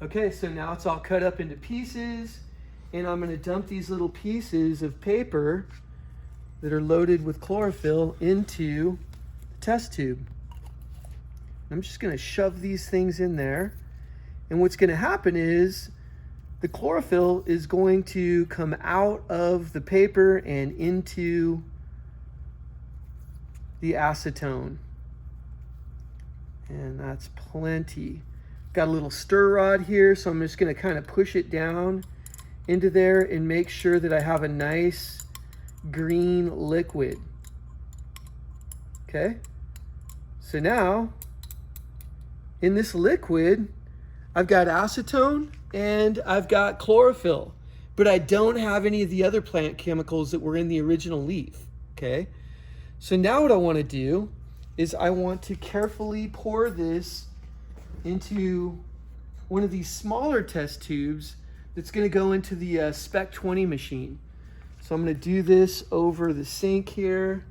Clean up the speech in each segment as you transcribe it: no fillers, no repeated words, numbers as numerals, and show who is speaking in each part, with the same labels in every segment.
Speaker 1: Okay, so now it's all cut up into pieces, and I'm going to dump these little pieces of paper that are loaded with chlorophyll into the test tube. I'm just going to shove these things in there, and what's going to happen is the chlorophyll is going to come out of the paper and into the acetone. And that's plenty. Got a little stir rod here, so I'm just going to kind of push it down into there and make sure that I have a nice green liquid. Okay, so now in this liquid I've got acetone and I've got chlorophyll, but I don't have any of the other plant chemicals that were in the original leaf. Okay, so now what I want to do is I want to carefully pour this into one of these smaller test tubes that's going to go into the SPEC 20 machine. So I'm going to do this over the sink here,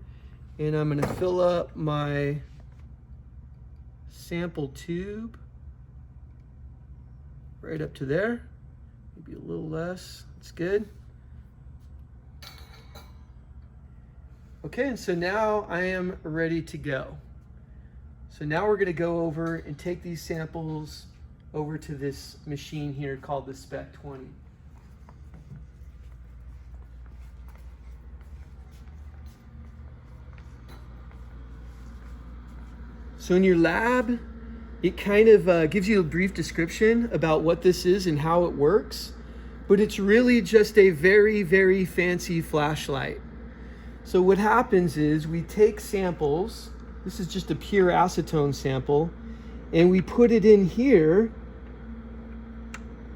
Speaker 1: and I'm going to fill up my sample tube right up to there, maybe a little less. That's good. Okay, and so now I am ready to go. So now we're going to go over and take these samples over to this machine here called the SPEC 20. So in your lab, it kind of gives you a brief description about what this is and how it works, but it's really just a very, very fancy flashlight. So what happens is we take samples, this is just a pure acetone sample, and we put it in here,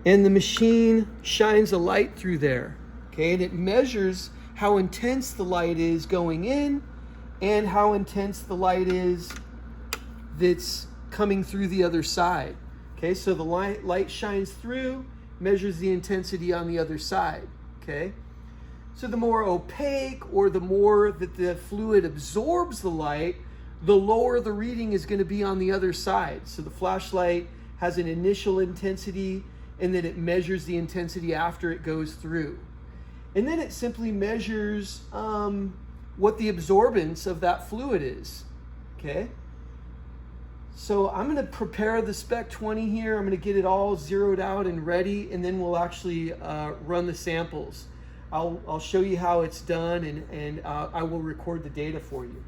Speaker 1: and the machine shines a light through there, okay? And it measures how intense the light is going in and how intense the light is that's coming through the other side. Okay, so the light shines through, measures the intensity on the other side. Okay, so the more opaque or the more that the fluid absorbs the light, the lower the reading is going to be on the other side. So the flashlight has an initial intensity, and then it measures the intensity after it goes through. And then it simply measures what the absorbance of that fluid is. Okay. So I'm going to prepare the SPEC 20 here. I'm going to get it all zeroed out and ready, and then we'll actually run the samples. I'll show you how it's done, and I will record the data for you.